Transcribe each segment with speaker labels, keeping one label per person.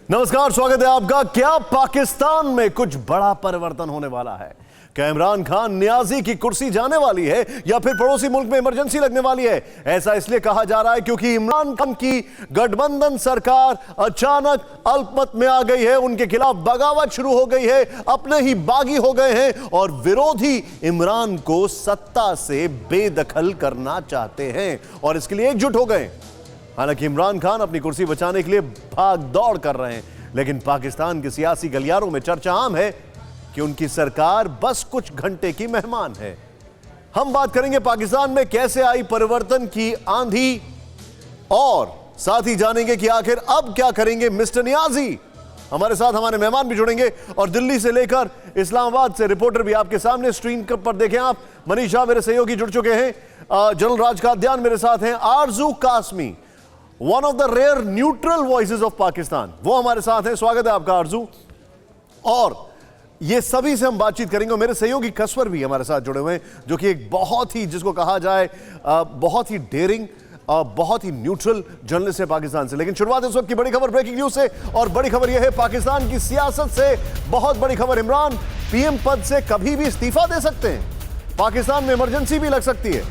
Speaker 1: नमस्कार, स्वागत है आपका। क्या पाकिस्तान में कुछ बड़ा परिवर्तन होने वाला है? क्या इमरान खान नियाजी की कुर्सी जाने वाली है या फिर पड़ोसी मुल्क में इमरजेंसी लगने वाली है? ऐसा इसलिए कहा जा रहा है क्योंकि इमरान खान की गठबंधन सरकार अचानक अल्पमत में आ गई है, उनके खिलाफ बगावत शुरू हो गई है, अपने ही बागी हो गए हैं और विरोधी इमरान को सत्ता से बेदखल करना चाहते हैं और इसके लिए एकजुट हो गए। हालांकि इमरान खान अपनी कुर्सी बचाने के लिए भाग दौड़ कर रहे हैं, लेकिन पाकिस्तान के सियासी गलियारों में चर्चा आम है कि उनकी सरकार बस कुछ घंटे की मेहमान है। हम बात करेंगे पाकिस्तान में कैसे आई परिवर्तन की आंधी और साथ ही जानेंगे कि आखिर अब क्या करेंगे मिस्टर नियाजी। हमारे साथ हमारे मेहमान भी जुड़ेंगे और दिल्ली से लेकर इस्लामाबाद से रिपोर्टर भी आपके सामने स्क्रीन पर देखें आप। मनीषा मेरे सहयोगी जुड़ चुके हैं, जनरल राज कादियान मेरे साथ हैं, Arzoo Kasmi one of the rare neutral voices of Pakistan, वो हमारे साथ हैं। स्वागत है आपका आरजू। और ये सभी से हम बातचीत करेंगे। मेरे सहयोगी कसवर भी हमारे साथ जुड़े हुए हैं, जो कि एक बहुत ही, जिसको कहा जाए बहुत ही डेयरिंग, बहुत ही न्यूट्रल जर्नलिस्ट है पाकिस्तान से। लेकिन शुरुआत इस वक्त की बड़ी खबर ब्रेकिंग न्यूज से, और बड़ी खबर यह है पाकिस्तान की सियासत से। बहुत बड़ी खबर, इमरान पीएम पद से कभी भी इस्तीफा दे सकते हैं। पाकिस्तान में इमरजेंसी भी लग सकती है।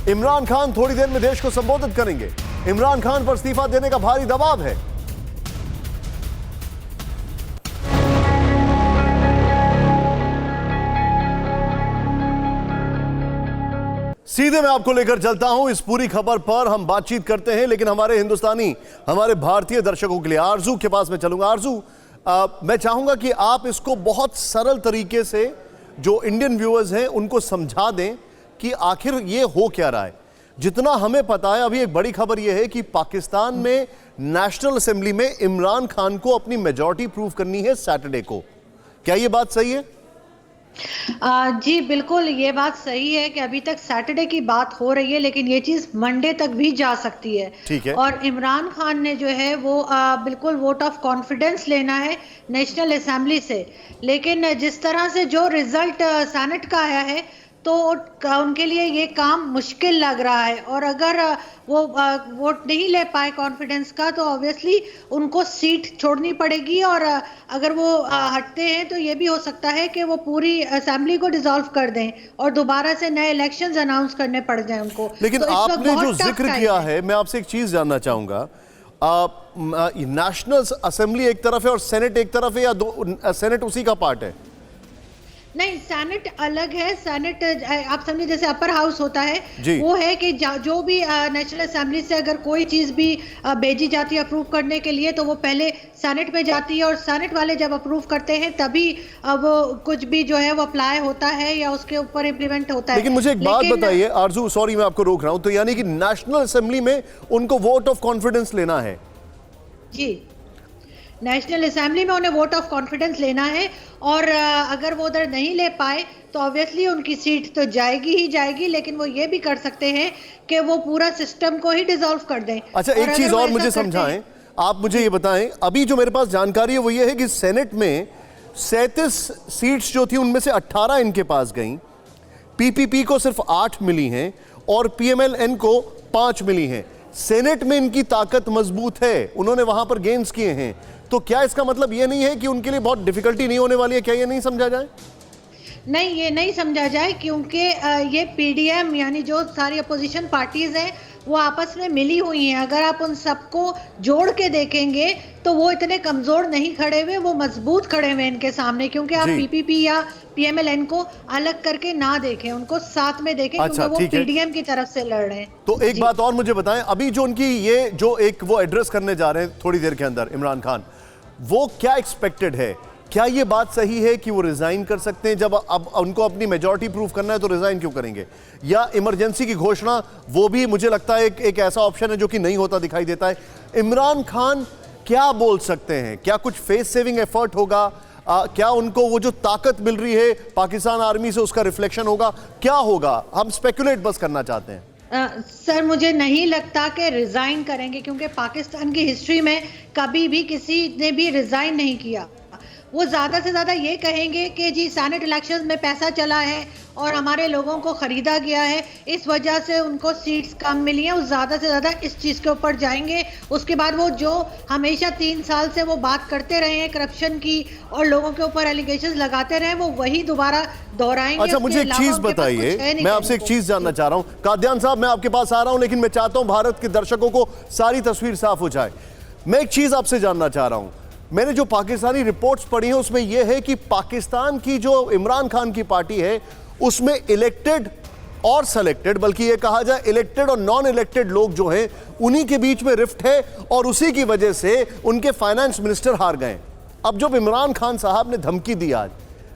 Speaker 1: इमरान खान थोड़ी देर में देश को संबोधित करेंगे। इमरान खान पर इस्तीफा देने का भारी दबाव है। सीधे मैं आपको लेकर चलता हूं इस पूरी खबर पर, हम बातचीत करते हैं। लेकिन हमारे हिंदुस्तानी, हमारे भारतीय दर्शकों के लिए आरजू के पास मैं चलूंगा। आरजू, मैं चाहूंगा कि आप इसको बहुत सरल तरीके से जो इंडियन व्यूअर्स हैं उनको समझा दें कि आखिर ये हो क्या रहा है। जितना हमें पता है, अभी एक बड़ी खबर यह है कि पाकिस्तान में नेशनल असेंबली में इमरान खान को अपनी मेजॉरिटी प्रूव करनी है सैटरडे को। क्या ये बात सही है?
Speaker 2: जी बिल्कुल, ये बात सही है कि अभी तक सैटरडे की बात हो रही है, लेकिन ये चीज मंडे तक भी जा सकती है।
Speaker 1: ठीक है।
Speaker 2: और इमरान खान ने जो है वो बिल्कुल वोट ऑफ कॉन्फिडेंस लेना है नेशनल असेंबली से। लेकिन जिस तरह से जो रिजल्ट सेनेट का आया है तो उनके लिए ये काम मुश्किल लग रहा है। और अगर वो वोट नहीं ले पाए कॉन्फिडेंस का तो ऑब्वियसली उनको सीट छोड़नी पड़ेगी। और अगर वो हटते हैं तो ये भी हो सकता है कि वो पूरी असेंबली को डिसॉल्व कर दें और दोबारा से नए इलेक्शंस अनाउंस करने पड़ जाए उनको।
Speaker 1: लेकिन
Speaker 2: तो
Speaker 1: आपने जो जिक्र किया है, मैं आपसे एक चीज जानना चाहूंगा। नेशनल असेंबली एक तरफ है और सेनेट एक तरफ है, या दो सेनेट उसी का पार्ट है?
Speaker 2: नहीं, सेनेट अलग है। सेनेट आप समझे जैसे अपर हाउस होता है, वो है कि जो भी नेशनल असेंबली से अगर कोई चीज भी भेजी जाती है अप्रूव करने के लिए तो वो पहले सेनेट में जाती है और सेनेट वाले जब अप्रूव करते हैं तभी वो कुछ भी जो है वो अप्लाई होता है या उसके ऊपर इम्प्लीमेंट होता है।
Speaker 1: लेकिन मुझे एक बात बताइए आरजू, सॉरी मैं आपको रोक रहा हूं, तो यानी कि नेशनल असेंबली में उनको वोट ऑफ कॉन्फिडेंस लेना है?
Speaker 2: जी, नेशनल असेंबली में उन्हें वोट ऑफ कॉन्फिडेंस लेना है और अगर वो उधर नहीं ले पाए तो ऑब्वियसली उनकी सीट तो जाएगी ही जाएगी। लेकिन वो ये भी कर सकते हैं कि वो पूरा सिस्टम को ही डिसॉल्व कर दें।
Speaker 1: अच्छा, एक चीज और मुझे समझाएं, आप मुझे ये बताएं, अभी जो मेरे पास जानकारी है वो ये है कि सेनेट में 37 सीट्स जो थी उनमें से 18 इनके पास गई, पीपीपी को सिर्फ 8 मिली हैं और पीएमएलएन को 5 मिली हैं। सेनेट में इनकी ताकत मजबूत है, उन्होंने वहां पर गेन्स किए हैं। तो क्या इसका मतलब ये नहीं है कि उनके लिए बहुत डिफिकल्टी नहीं होने वाली है? क्या ये नहीं समझा जाए?
Speaker 2: नहीं, ये नहीं समझा जाए क्योंकि ये पीडीएम यानी जो सारी अपोजिशन पार्टीज हैं वो आपस में मिली हुई हैं। अगर आप उन सबको जोड़ के देखेंगे तो वो इतने कमजोर नहीं खड़े हुए, वो मजबूत खड़े हुए इनके सामने। क्योंकि आप पीपीपी या पीएमएलएन को अलग करके ना देखें, उनको साथ में देखें।
Speaker 1: अच्छा,
Speaker 2: क्योंकि वो पीडीएम की तरफ से लड़ रहे हैं।
Speaker 1: तो एक बात और मुझे बताएं, अभी जो उनकी ये जो एक वो एड्रेस करने जा रहे हैं थोड़ी देर के अंदर इमरान खान, वो क्या एक्सपेक्टेड है? क्या ये बात सही है कि वो रिजाइन कर सकते हैं? जब अब उनको अपनी मेजॉरिटी प्रूव करना है तो रिजाइन क्यों करेंगे? या इमरजेंसी की घोषणा, वो भी मुझे लगता है एक ऐसा ऑप्शन है जो कि नहीं होता दिखाई देता है। इमरान खान क्या बोल सकते हैं? क्या कुछ फेस सेविंग एफर्ट होगा? क्या उनको वो जो ताकत मिल रही है पाकिस्तान आर्मी से उसका रिफ्लेक्शन होगा? क्या होगा? हम स्पेकुलेट बस करना चाहते हैं।
Speaker 2: सर, मुझे नहीं लगता कि रिजाइन करेंगे क्योंकि पाकिस्तान की हिस्ट्री में कभी भी किसी ने भी रिजाइन नहीं किया। वो ज़्यादा से ज़्यादा ये कहेंगे कि जी सेनेट इलेक्शंस में पैसा चला है और हमारे लोगों को ख़रीदा गया है, इस वजह से उनको सीट्स कम मिली हैं। वो ज़्यादा से ज़्यादा इस चीज़ के ऊपर जाएंगे। उसके बाद वो जो हमेशा 3 साल से वो बात करते रहे हैं करप्शन की और लोगों के ऊपर एलिगेशंस लगाते रहे, वो वही दोबारा दोहराएंगे।
Speaker 1: अच्छा, मुझे एक चीज बताइए, मैं आपसे एक चीज जानना चाह रहा हूं। कादियान साहब, मैं आपके पास आ रहा हूं, लेकिन मैं चाहता हूं भारत के दर्शकों को सारी तस्वीर साफ हो जाए। मैं एक चीज आपसे जानना चाह रहा हूं। मैंने जो पाकिस्तानी रिपोर्ट्स पढ़ी हैं उसमें यह है कि पाकिस्तान की जो इमरान खान की पार्टी है उसमें इलेक्टेड और सेलेक्टेड, बल्कि यह कहा जाए इलेक्टेड और नॉन इलेक्टेड लोग जो हैं उन्हीं के बीच में रिफ्ट है और उसी की वजह से उनके फाइनेंस मिनिस्टर हार गए। अब जब इमरान खान साहब ने धमकी दी आज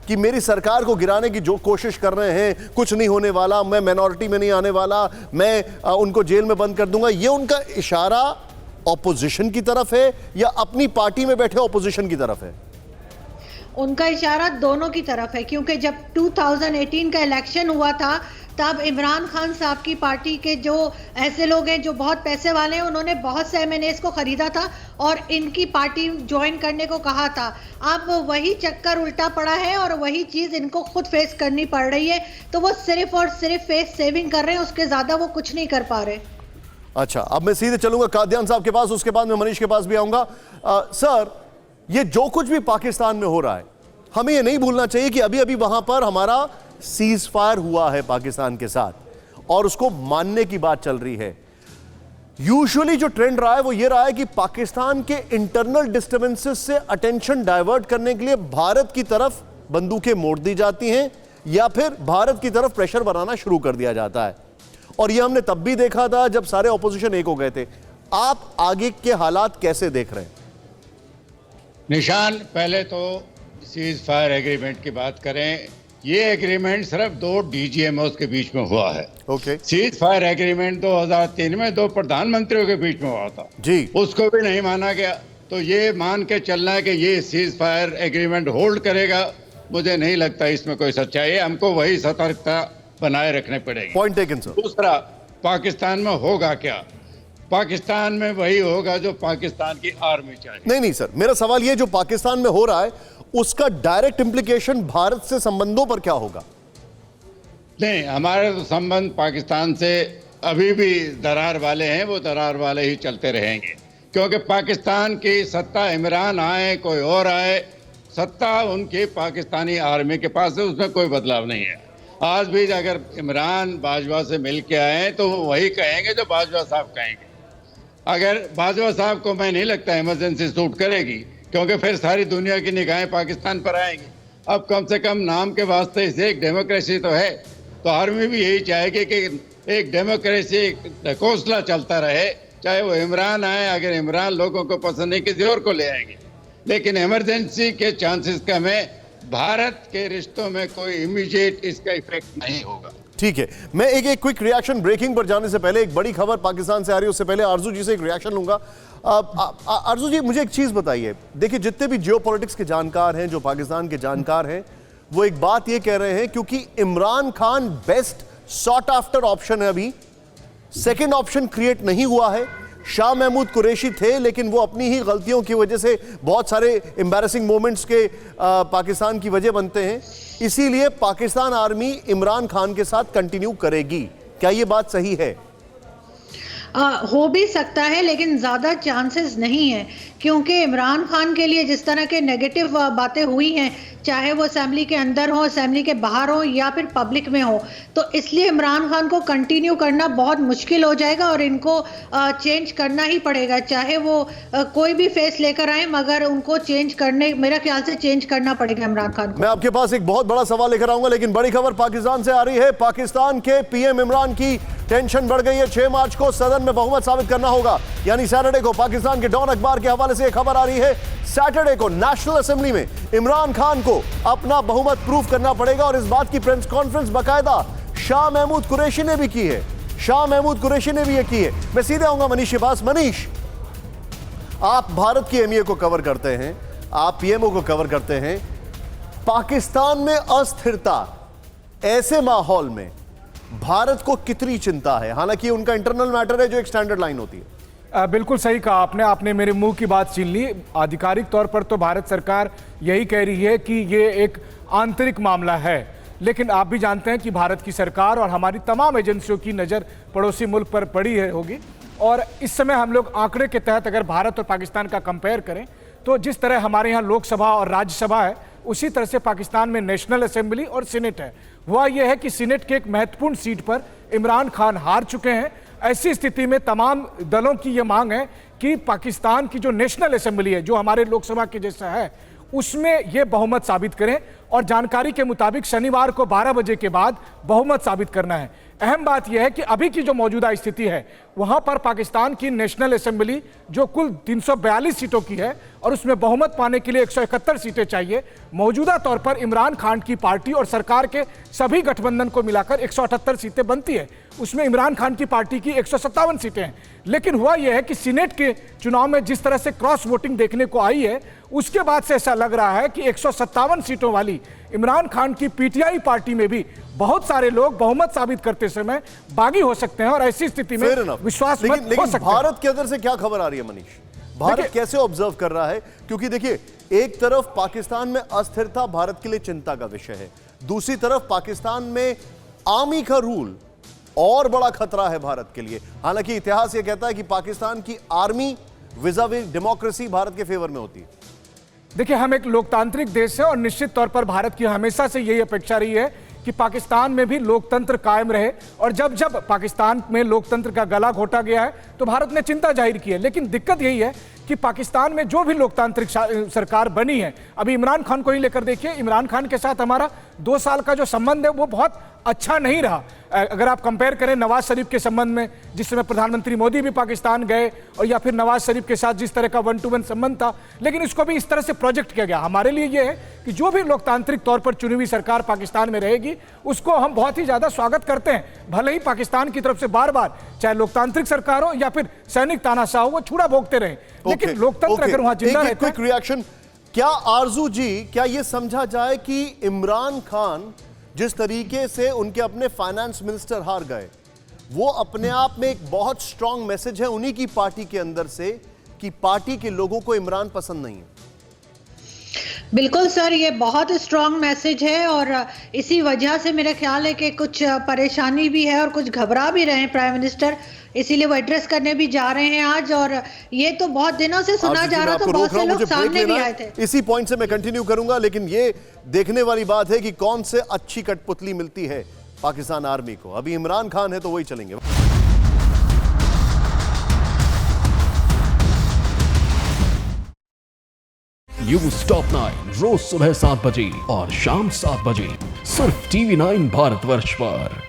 Speaker 1: कि मेरी सरकार को गिराने की जो कोशिश कर रहे हैं, कुछ नहीं होने वाला, मैं माइनॉरिटी में नहीं आने वाला, मैं उनको जेल में बंद कर दूंगा, ये उनका इशारा ऑपोजिशन की तरफ है या अपनी पार्टी में बैठे ऑपोजिशन की तरफ है?
Speaker 2: उनका इशारा दोनों की तरफ है, क्योंकि जब 2018 का इलेक्शन हुआ था तब इमरान खान साहब की पार्टी के जो ऐसे लोग हैं जो बहुत पैसे वाले हैं, उन्होंने बहुत से एमएनएस को खरीदा था और इनकी पार्टी ज्वाइन करने को कहा था। अब वही चक्कर उल्टा पड़ा है और वही चीज़ इनको खुद फेस करनी पड़ रही है। तो वो सिर्फ और सिर्फ फेस सेविंग कर रहे हैं, उसके ज़्यादा वो कुछ नहीं कर पा रहे।
Speaker 1: अच्छा, अब मैं सीधे चलूंगा कादियान साहब के पास, उसके बाद मैं मनीष के पास भी आऊंगा। सर, ये जो कुछ भी पाकिस्तान में हो रहा है, हमें ये नहीं भूलना चाहिए कि अभी अभी वहां पर हमारा सीज फायर हुआ है पाकिस्तान के साथ और उसको मानने की बात चल रही है। यूजुअली जो ट्रेंड रहा है वो ये रहा है कि पाकिस्तान के इंटरनल डिस्टर्बेंसेस से अटेंशन डाइवर्ट करने के लिए भारत की तरफ बंदूकें मोड़ दी जाती हैं या फिर भारत की तरफ प्रेशर बनाना शुरू कर दिया जाता है। और ये हमने तब भी देखा था जब सारे ऑपोजिशन एक हो गए थे। आप आगे के हालात कैसे देख रहे हैं?
Speaker 3: निशान, पहले तो सीज फायर एग्रीमेंट की बात करें। ये एग्रीमेंट सिर्फ 2 डीजीएमओस के बीच में हुआ है।
Speaker 1: ओके।
Speaker 3: सीज फायर एग्रीमेंट 2003 में 2 प्रधानमंत्रियों के बीच में हुआ था
Speaker 1: जी, उसको
Speaker 3: भी नहीं माना गया। तो ये मान के चलना है कि ये सीज फायर एग्रीमेंट होल्ड करेगा, मुझे नहीं लगता इसमें कोई सच्चाई है। हमको वही सतर्कता बनाए रखने पड़ेगी।
Speaker 1: Point taken sir.
Speaker 3: दूसरा, पाकिस्तान में होगा क्या? पाकिस्तान में वही होगा जो पाकिस्तान की आर्मी चाहिए।
Speaker 1: नहीं सर, मेरा सवाल ये, जो पाकिस्तान में हो रहा है उसका डायरेक्ट इंप्लीकेशन भारत से संबंधों पर क्या होगा?
Speaker 3: नहीं, हमारे तो संबंध पाकिस्तान से अभी भी दरार वाले हैं, वो दरार वाले ही चलते रहेंगे, क्योंकि पाकिस्तान की सत्ता इमरान आए कोई और आए, सत्ता उनकी पाकिस्तानी आर्मी के पास है, उसमें कोई बदलाव नहीं है। आज भी अगर इमरान बाजवा से मिल के आए तो वो वही कहेंगे जो बाजवा साहब कहेंगे। अगर बाजवा साहब को मैं नहीं लगता इमरजेंसी सूट करेगी, क्योंकि फिर सारी दुनिया की निगाहें पाकिस्तान पर आएंगी। अब कम से कम नाम के वास्ते इसे एक डेमोक्रेसी तो है, तो आर्मी भी यही चाहेगी कि एक डेमोक्रेसी ढकोसला चलता रहे, चाहे वो इमरान आए। अगर इमरान लोगों को पसंद नहीं, किसी और को ले आएंगे, लेकिन इमरजेंसी के चांसेस कम है। भारत के रिश्तों में कोई इमीडिएट इसका इफेक्ट नहीं होगा।
Speaker 1: ठीक है, मैं एक क्विक रिएक्शन, ब्रेकिंग पर जाने से पहले एक बड़ी खबर पाकिस्तान से आ रही है, उससे पहले आरजू जी से एक रिएक्शन लूंगा। आरजू जी, मुझे एक चीज बताइए। देखिए, जितने भी जियोपॉलिटिक्स के जानकार हैं, जो पाकिस्तान के जानकार हैं, वो एक बात ये कह रहे हैं क्योंकि Imran Khan best sought after option है, अभी सेकेंड ऑप्शन क्रिएट नहीं हुआ है। शाह महमूद कुरैशी थे, लेकिन वो अपनी ही गलतियों की वजह से बहुत सारे एम्बैरेसिंग मोमेंट्स के पाकिस्तान की वजह बनते हैं, इसीलिए पाकिस्तान आर्मी इमरान खान के साथ कंटिन्यू करेगी। क्या ये बात सही है?
Speaker 2: हो भी सकता है, लेकिन ज़्यादा चांसेस नहीं है, क्योंकि इमरान खान के लिए जिस तरह के नेगेटिव बातें हुई हैं, चाहे वो असेंबली के अंदर हो, असेंबली के बाहर हो या फिर पब्लिक में हो, तो इसलिए इमरान खान को कंटिन्यू करना बहुत मुश्किल हो जाएगा और इनको चेंज करना ही पड़ेगा, चाहे वो कोई भी फेस लेकर आए, मगर उनको चेंज करने, मेरा ख्याल से चेंज करना पड़ेगा इमरान खान को।
Speaker 1: मैं आपके पास एक बहुत बड़ा सवाल लेकर आऊंगा, लेकिन बड़ी खबर पाकिस्तान से आ रही है। पाकिस्तान के पीएम इमरान की टेंशन बढ़ गई है। 6 मार्च को सदन में बहुमत साबित करना होगा, यानी सैटरडे को। पाकिस्तान के डॉन अखबार के हवाले से एक खबर आ रही है, सैटरडे को नेशनल असेंबली में इमरान खान को अपना बहुमत प्रूव करना पड़ेगा और इस बात की प्रेस कॉन्फ्रेंस बाकायदा शाह महमूद कुरैशी ने भी की है। शाह महमूद कुरैशी ने भी ये की है। मैं सीधे आऊंगा मनीष के पास। मनीष, आप भारत की एमईए को कवर करते हैं, आप पीएमओ को कवर करते हैं। पाकिस्तान में अस्थिरता, ऐसे माहौल में भारत को कितनी चिंता है? हालांकि उनका इंटरनल मैटर है जो एक स्टैंडर्ड लाइन होती है,
Speaker 4: बिल्कुल सही कहा आपने मेरे मुंह की बात छीन ली। आधिकारिक तौर पर तो भारत सरकार यही कह रही है कि ये एक आंतरिक मामला है, लेकिन आप भी जानते हैं कि भारत की सरकार और हमारी तमाम एजेंसियों की नज़र पड़ोसी मुल्क पर पड़ी है होगी। और इस समय हम लोग आंकड़े के तहत अगर भारत और पाकिस्तान का कंपेयर करें तो जिस तरह हमारे यहाँ लोकसभा और राज्यसभा है, उसी तरह से पाकिस्तान में नेशनल असेंबली और सीनेट है। हुआ यह है कि सीनेट के एक महत्वपूर्ण सीट पर इमरान खान हार चुके हैं। ऐसी स्थिति में तमाम दलों की यह मांग है कि पाकिस्तान की जो नेशनल असेंबली है, जो हमारे लोकसभा के जैसा है, उसमें यह बहुमत साबित करें। और जानकारी के मुताबिक शनिवार को 12 बजे के बाद बहुमत साबित करना है। अहम बात यह है कि अभी की जो मौजूदा स्थिति है, वहां पर पाकिस्तान की नेशनल असेंबली जो कुल 342 सीटों की है और उसमें बहुमत पाने के लिए 171 सीटें चाहिए। मौजूदा तौर पर इमरान खान की पार्टी और सरकार के सभी गठबंधन को मिलाकर 178 सीटें बनती है, उसमें इमरान खान की पार्टी की 157 सीटें हैं। लेकिन हुआ यह है कि सीनेट के चुनाव में जिस तरह से क्रॉस वोटिंग देखने को आई है, उसके बाद से ऐसा लग रहा है कि 157 सीटों वाली इमरान खान की पीटीआई पार्टी में भी बहुत सारे लोग बहुमत साबित करते समय बागी हो सकते हैं और ऐसी स्थिति में विश्वास मत हो सकते हैं।
Speaker 1: भारत के अंदर से क्या खबर आ रही है मनीष? भारत कैसे ऑब्जर्व कर रहा है? क्योंकि देखिए, एक तरफ पाकिस्तान में अस्थिरता भारत के लिए चिंता का विषय है, दूसरी तरफ पाकिस्तान में आर्मी का रूल और बड़ा खतरा है भारत के लिए। हालांकि इतिहास यह कहता है कि पाकिस्तान की आर्मी विज़ाविज़ डेमोक्रेसी भारत के फेवर में होती है।
Speaker 4: देखिए, हम एक लोकतांत्रिक देश है और निश्चित तौर पर भारत की हमेशा से यही अपेक्षा रही है कि पाकिस्तान में भी लोकतंत्र कायम रहे। और जब जब पाकिस्तान में लोकतंत्र का गला घोटा गया है तो भारत ने चिंता जाहिर की है। लेकिन दिक्कत यही है कि पाकिस्तान में जो भी लोकतांत्रिक सरकार बनी है, अभी इमरान खान को ही लेकर देखिए, इमरान खान के साथ हमारा 2 साल का जो संबंध है वो बहुत अच्छा नहीं रहा। अगर आप कंपेयर करें नवाज शरीफ के संबंध में, जिस समय प्रधानमंत्री मोदी भी पाकिस्तान गए, और या फिर नवाज शरीफ के साथ जिस तरह का 1-to-1 संबंध था, लेकिन इसको भी इस तरह से प्रोजेक्ट किया गया। हमारे लिए यह है कि जो भी लोकतांत्रिक तौर पर चुनी हुई सरकार पाकिस्तान में रहेगी, उसको हम बहुत ही ज्यादा स्वागत करते हैं। भले ही पाकिस्तान की तरफ से बार बार चाहे लोकतांत्रिक सरकार हो या फिर सैनिक तानाशाह हो, वो छुड़ा भोगते रहे, लेकिन लोकतंत्र अगर वहां जिंदा रहता है।
Speaker 1: क्विक रिएक्शन, क्या आरजू जी, क्या यह समझा जाए कि इमरान खान जिस तरीके से उनके अपने फाइनेंस मिनिस्टर हार गए, वो अपने आप में एक बहुत स्ट्रांग मैसेज है उन्हीं की पार्टी के अंदर से कि पार्टी के लोगों को इमरान पसंद नहीं है?
Speaker 2: बिल्कुल सर, ये बहुत स्ट्रांग मैसेज है और इसी वजह से मेरा ख्याल है कि कुछ परेशानी भी है और कुछ घबरा भी रहे हैं प्राइम मिनिस्टर, इसीलिए वो एड्रेस करने भी जा रहे हैं आज। और ये तो बहुत दिनों से सुना जा रहा था, बहुत से लोग सामने भी आए थे।
Speaker 1: इसी पॉइंट से मैं कंटिन्यू करूंगा, लेकिन ये देखने वाली बात है कि कौन से अच्छी कठपुतली मिलती है पाकिस्तान आर्मी को। अभी इमरान खान है तो वही चलेंगे।
Speaker 5: न्यूज़ टॉप 9 रोज सुबह 7 बजे और शाम 7 बजे सिर्फ TV9 भारतवर्ष पर।